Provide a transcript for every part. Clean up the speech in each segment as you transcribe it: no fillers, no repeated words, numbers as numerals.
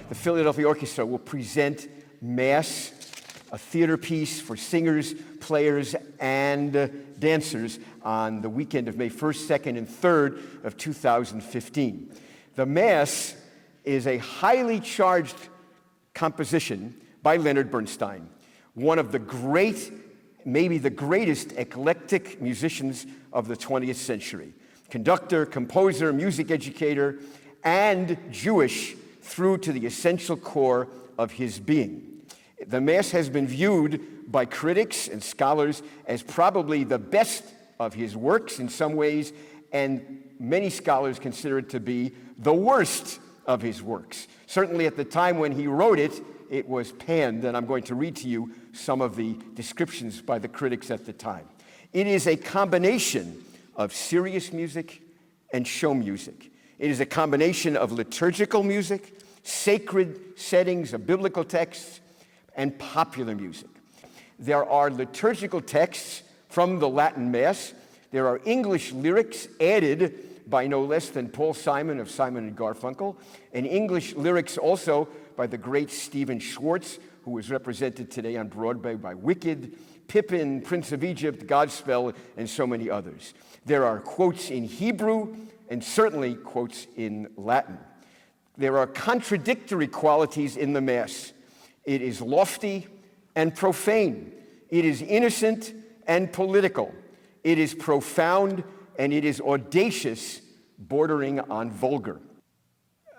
the Philadelphia Orchestra will present Mass, a theater piece for singers, players, and dancers on the weekend of May 1st, 2nd, and 3rd of 2015. The Mass is a highly charged composition by Leonard Bernstein, one of the great, maybe the greatest eclectic musicians of the 20th century. Conductor, composer, music educator, and Jewish through to the essential core of his being. The Mass has been viewed by critics and scholars as probably the best of his works in some ways, and many scholars consider it to be the worst of his works. Certainly at the time when he wrote it, it was panned, and I'm going to read to you some of the descriptions by the critics at the time. It is a combination of serious music and show music. It is a combination of liturgical music, sacred settings of biblical texts, and popular music. There are liturgical texts from the Latin Mass. There are English lyrics added by no less than Paul Simon of Simon and Garfunkel, and English lyrics also by the great Stephen Schwartz, who is represented today on Broadway by Wicked, Pippin, Prince of Egypt, Godspell, and so many others. There are quotes in Hebrew and certainly quotes in Latin. There are contradictory qualities in the Mass. It is lofty and profane. It is innocent and political. It is profound and it is audacious, bordering on vulgar.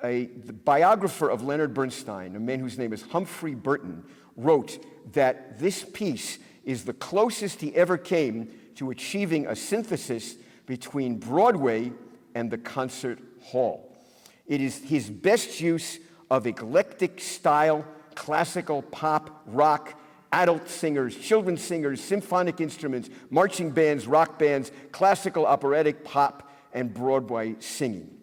The biographer of Leonard Bernstein, a man whose name is Humphrey Burton, wrote that this piece is the closest he ever came to achieving a synthesis between Broadway and the concert hall. It is his best use of eclectic style, classical, pop, rock, adult singers, children's singers, symphonic instruments, marching bands, rock bands, classical, operatic, pop, and Broadway singing.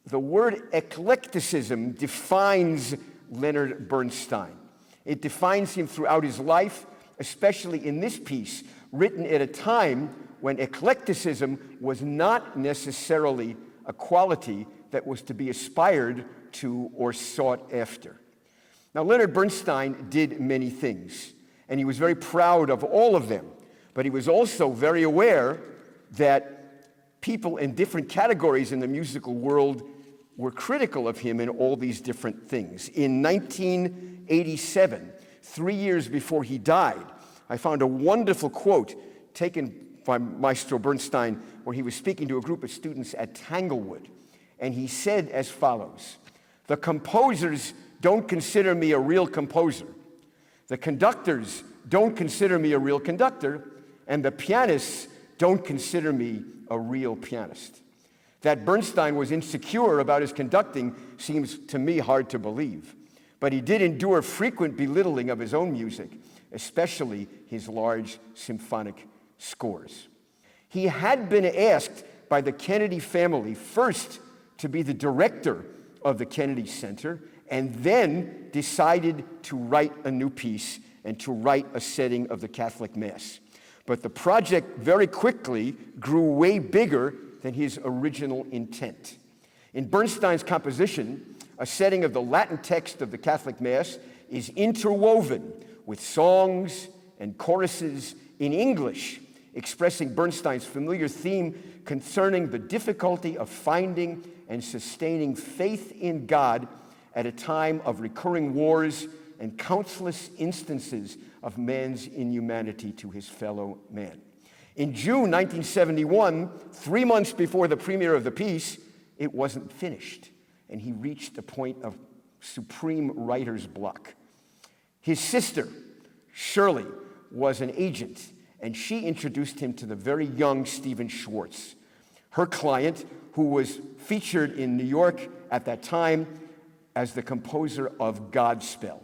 The word eclecticism defines Leonard Bernstein. It defines him throughout his life, especially in this piece, written at a time when eclecticism was not necessarily a quality that was to be aspired to or sought after. Now, Leonard Bernstein did many things, and he was very proud of all of them, but he was also very aware that people in different categories in the musical world were critical of him in all these different things. In 1987, 3 years before he died, I found a wonderful quote taken by Maestro Bernstein where he was speaking to a group of students at Tanglewood, and he said as follows: "The composers don't consider me a real composer. The conductors don't consider me a real conductor, and the pianists don't consider me a real pianist." That Bernstein was insecure about his conducting seems to me hard to believe, but he did endure frequent belittling of his own music, especially his large symphonic scores. He had been asked by the Kennedy family first to be the director of the Kennedy Center, and then decided to write a new piece and to write a setting of the Catholic Mass. But the project very quickly grew way bigger than his original intent. In Bernstein's composition, a setting of the Latin text of the Catholic Mass is interwoven with songs and choruses in English, expressing Bernstein's familiar theme concerning the difficulty of finding and sustaining faith in God at a time of recurring wars and countless instances of man's inhumanity to his fellow man. In June 1971, 3 months before the premiere of the piece, it wasn't finished, and he reached a point of supreme writer's block. His sister, Shirley, was an agent, and she introduced him to the very young Stephen Schwartz, her client, who was featured in New York at that time as the composer of Godspell.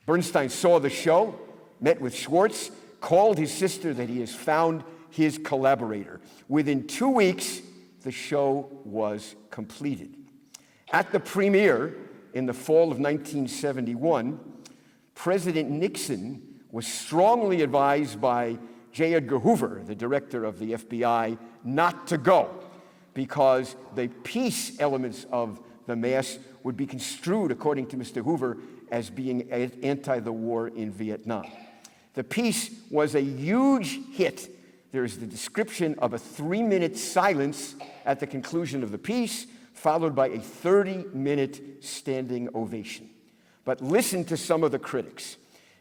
Bernstein saw the show, met with Schwartz, called his sister that he has found his collaborator. Within 2 weeks, the show was completed. At the premiere in the fall of 1971, President Nixon was strongly advised by J. Edgar Hoover, the director of the FBI, not to go because the peace elements of the Mass would be construed, according to Mr. Hoover, as being anti the war in Vietnam. The piece was a huge hit. There is the description of a 3-minute silence at the conclusion of the piece, followed by a 30-minute standing ovation. But listen to some of the critics.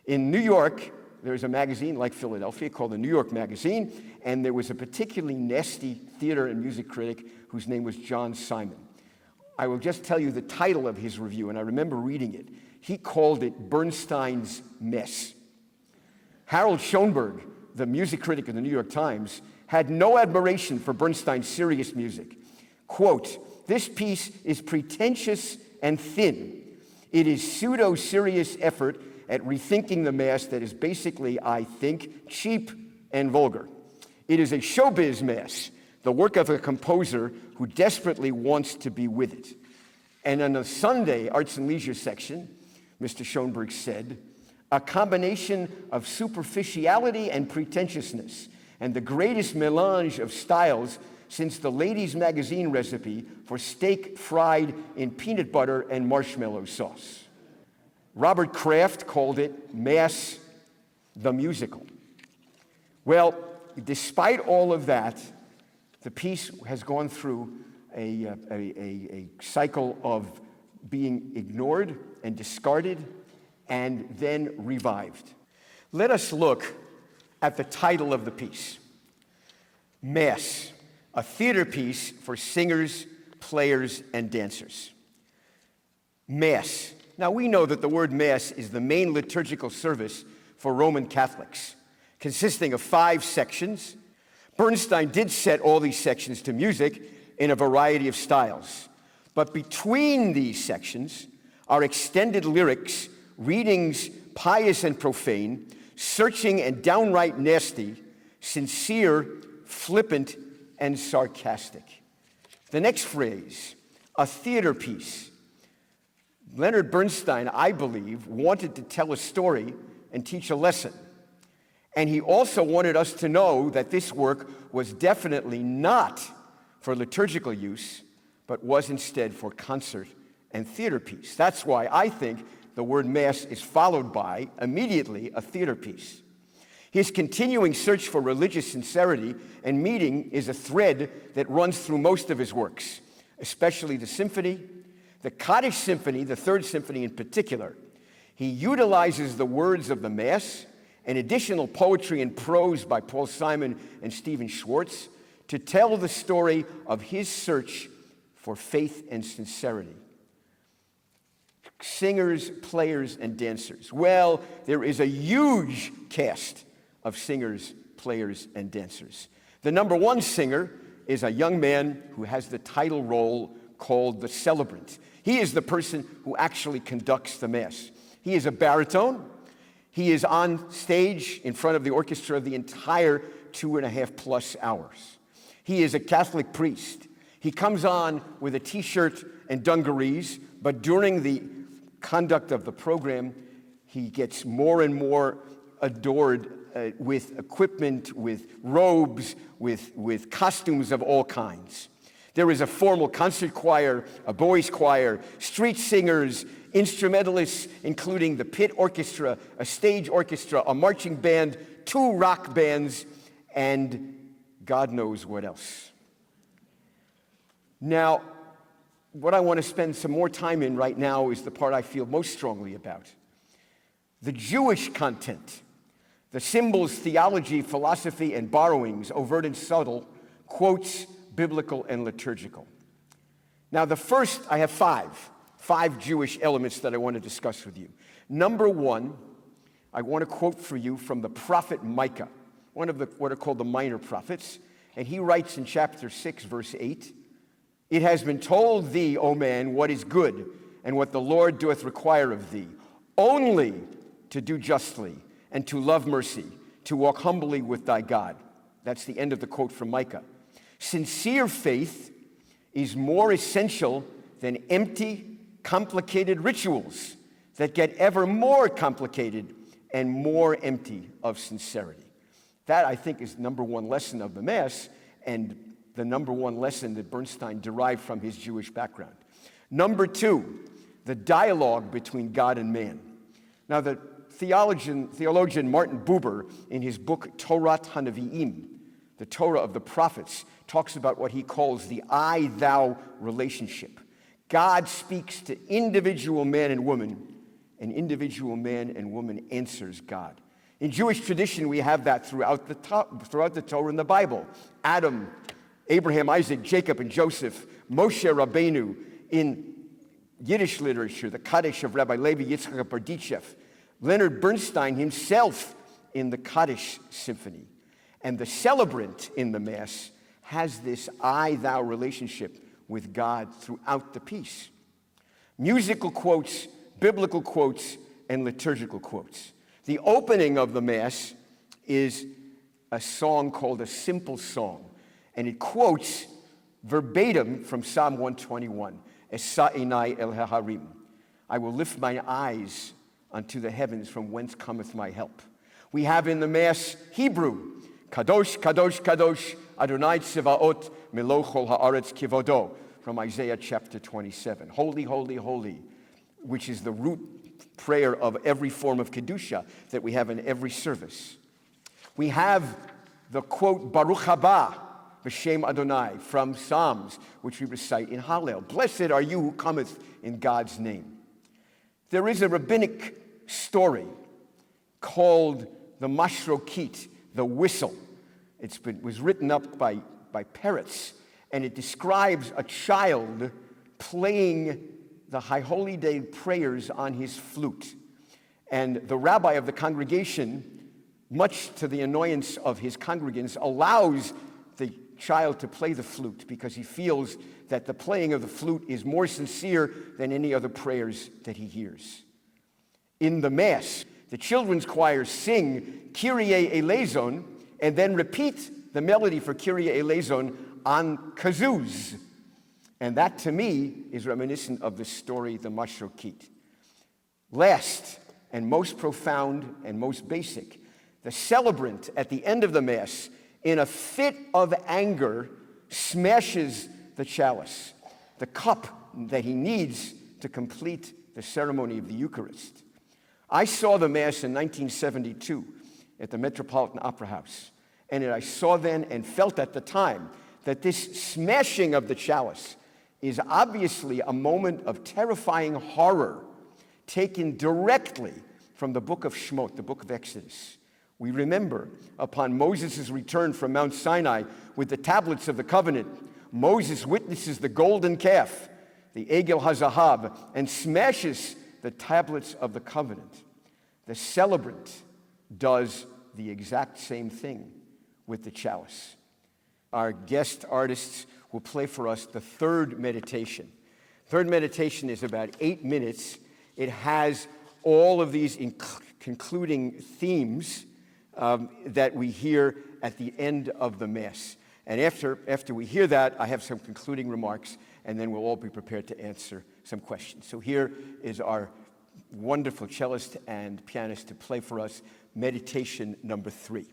In New York, there's a magazine like Philadelphia called the New York Magazine, and there was a particularly nasty theater and music critic whose name was John Simon. I will just tell you the title of his review, and I remember reading it. He called it Bernstein's Mess. Harold Schoenberg, the music critic of the New York Times, had no admiration for Bernstein's serious music. Quote, "This piece is pretentious and thin. It is pseudo-serious effort at rethinking the Mass that is basically, I think, cheap and vulgar. It is a showbiz Mass, the work of a composer who desperately wants to be with it." And on the Sunday Arts and Leisure section, Mr. Schoenberg said, "A combination of superficiality and pretentiousness, and the greatest melange of styles since the ladies' magazine recipe for steak fried in peanut butter and marshmallow sauce." Robert Kraft called it Mass the Musical. Well, despite all of that, the piece has gone through a cycle of being ignored and discarded and then revived. Let us look at the title of the piece. Mass, a theater piece for singers, players, and dancers. Mass. Now, we know that the word Mass is the main liturgical service for Roman Catholics, consisting of 5 sections. Bernstein did set all these sections to music in a variety of styles. But between these sections are extended lyrics, readings pious and profane, searching and downright nasty, sincere, flippant, and sarcastic. The next phrase, a theater piece. Leonard Bernstein, I believe, wanted to tell a story and teach a lesson. And he also wanted us to know that this work was definitely not for liturgical use, but was instead for concert and theater piece. That's why I think the word Mass is followed by, immediately, a theater piece. His continuing search for religious sincerity and meaning is a thread that runs through most of his works, especially the symphony, the Cottage Symphony, the Third Symphony in particular. He utilizes the words of the Mass and additional poetry and prose by Paul Simon and Stephen Schwartz to tell the story of his search for faith and sincerity. Singers, players, and dancers. Well, there is a huge cast of singers, players, and dancers. The number one singer is a young man who has the title role called the celebrant. He is the person who actually conducts the Mass. He is a baritone. He is on stage in front of the orchestra the entire 2.5+ hours. He is a Catholic priest. He comes on with a t-shirt and dungarees, but during the conduct of the program, he gets more and more adored with equipment, with robes, with costumes of all kinds. There is a formal concert choir, a boys' choir, street singers, instrumentalists, including the pit orchestra, a stage orchestra, a marching band, 2 rock bands, and God knows what else. Now, what I want to spend some more time in right now is the part I feel most strongly about. The Jewish content, the symbols, theology, philosophy, and borrowings, overt and subtle, quotes, biblical and liturgical. Now, the first, I have five Jewish elements that I want to discuss with you. Number one, I want to quote for you from the prophet Micah, one of what are called the minor prophets, and he writes in chapter 6, verse 8, "It has been told thee, O man, what is good, and what the Lord doeth require of thee, only to do justly, and to love mercy, to walk humbly with thy God." That's the end of the quote from Micah. Sincere faith is more essential than empty, complicated rituals that get ever more complicated and more empty of sincerity. That, I think, is number one lesson of the Mass, and the number one lesson that Bernstein derived from his Jewish background. Number two, the dialogue between God and man. Now, the theologian Martin Buber, in his book Torat HaNevi'im, the Torah of the prophets, talks about what he calls the I-thou relationship. God speaks to individual man and woman, and individual man and woman answers God. In Jewish tradition, we have that throughout the Torah and the Bible. Adam, Abraham, Isaac, Jacob, and Joseph, Moshe Rabbeinu. In Yiddish literature, the Kaddish of Rabbi Levi Yitzchak Berditchev, Leonard Bernstein himself in the Kaddish Symphony. And the celebrant in the Mass has this I-thou relationship with God throughout the piece. Musical quotes, biblical quotes, and liturgical quotes. The opening of the Mass is a song called a simple song, and it quotes verbatim from Psalm 121, Esa einai el haharim. I will lift my eyes unto the heavens, from whence cometh my help. We have in the Mass Hebrew, Kadosh, Kadosh, Kadosh, Adonai Tsevaot, Melochol Haaretz Kivodo, from Isaiah chapter 27. Holy, holy, holy, which is the root prayer of every form of Kedusha that we have in every service. We have the quote, Baruch haba, B'Shem Adonai, from Psalms, which we recite in Hallel. Blessed are you who cometh in God's name. There is a rabbinic story called the Mashrokit, the whistle. It was written up by Peretz, and it describes a child playing the High Holy Day prayers on his flute. And the rabbi of the congregation, much to the annoyance of his congregants, allows the child to play the flute because he feels that the playing of the flute is more sincere than any other prayers that he hears. In the Mass, the children's choirs sing Kyrie eleison and then repeat the melody for Kyrie eleison on kazoos. And that, to me, is reminiscent of the story, the Mashrokit. Last, and most profound and most basic, the celebrant at the end of the Mass, in a fit of anger, smashes the chalice, the cup that he needs to complete the ceremony of the Eucharist. I saw the Mass in 1972 at the Metropolitan Opera House, and I saw then and felt at the time that this smashing of the chalice is obviously a moment of terrifying horror taken directly from the book of Shemot, the book of Exodus. We remember upon Moses' return from Mount Sinai with the tablets of the covenant, Moses witnesses the golden calf, the Egel HaZahab, and smashes the tablets of the covenant. The celebrant does the exact same thing with the chalice. Our guest artists will play for us the third meditation. Third meditation is about 8 minutes. It has all of these concluding themes that we hear at the end of the Mass. And after we hear that, I have some concluding remarks, and then we'll all be prepared to answer some questions. So here is our wonderful cellist and pianist to play for us meditation number 3.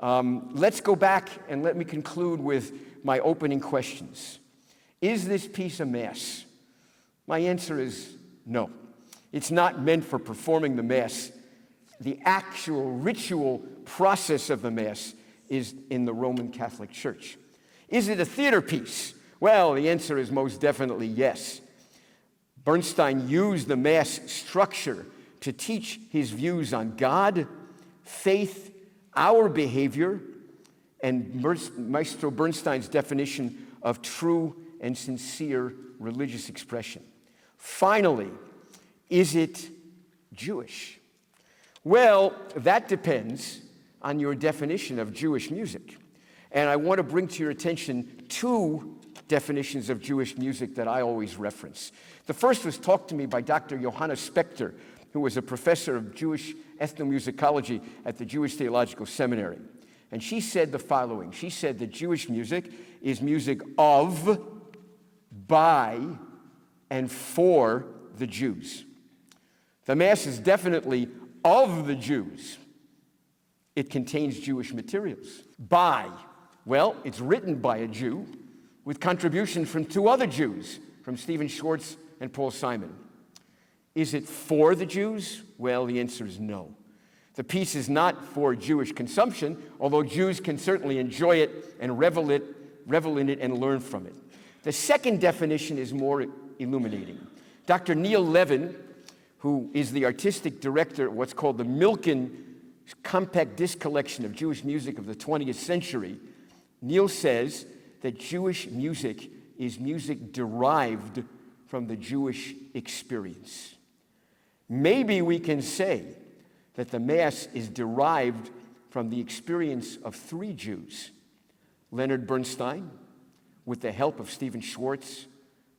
Let's go back and let me conclude with my opening questions. Is this piece a Mass? My answer is no. It's not meant for performing the Mass. The actual ritual process of the Mass is in the Roman Catholic Church. Is it a theater piece? Well, the answer is most definitely yes. Bernstein used the Mass structure to teach his views on God, faith, our behavior, and Maestro Bernstein's definition of true and sincere religious expression. Finally, is it Jewish? Well, that depends on your definition of Jewish music. And I want to bring to your attention two definitions of Jewish music that I always reference. The first was taught to me by Dr. Johanna Spector, who was a professor of Jewish ethnomusicology at the Jewish Theological Seminary. And she said the following. She said that Jewish music is music of, by, and for the Jews. The Mass is definitely of the Jews. It contains Jewish materials. By, well, it's written by a Jew with contributions from two other Jews, from Stephen Schwartz and Paul Simon. Is it for the Jews? Well, the answer is no. The piece is not for Jewish consumption, although Jews can certainly enjoy it and revel in it and learn from it. The second definition is more illuminating. Dr. Neil Levin, who is the artistic director of what's called the Milken Compact Disc Collection of Jewish Music of the 20th Century, Neil says that Jewish music is music derived from the Jewish experience. Maybe we can say that the Mass is derived from the experience of three Jews: Leonard Bernstein, with the help of Stephen Schwartz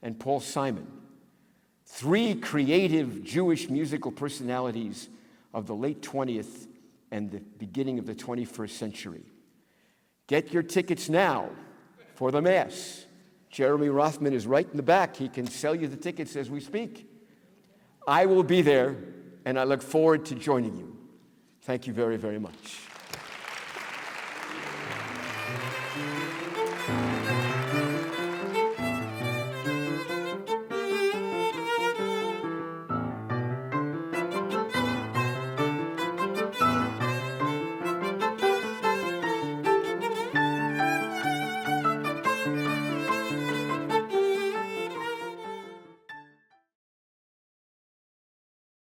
and Paul Simon, three creative Jewish musical personalities of the late 20th and the beginning of the 21st century. Get your tickets now for the Mass. Jeremy Rothman is right in the back. He can sell you the tickets as we speak. I will be there, and I look forward to joining you. Thank you very, very much.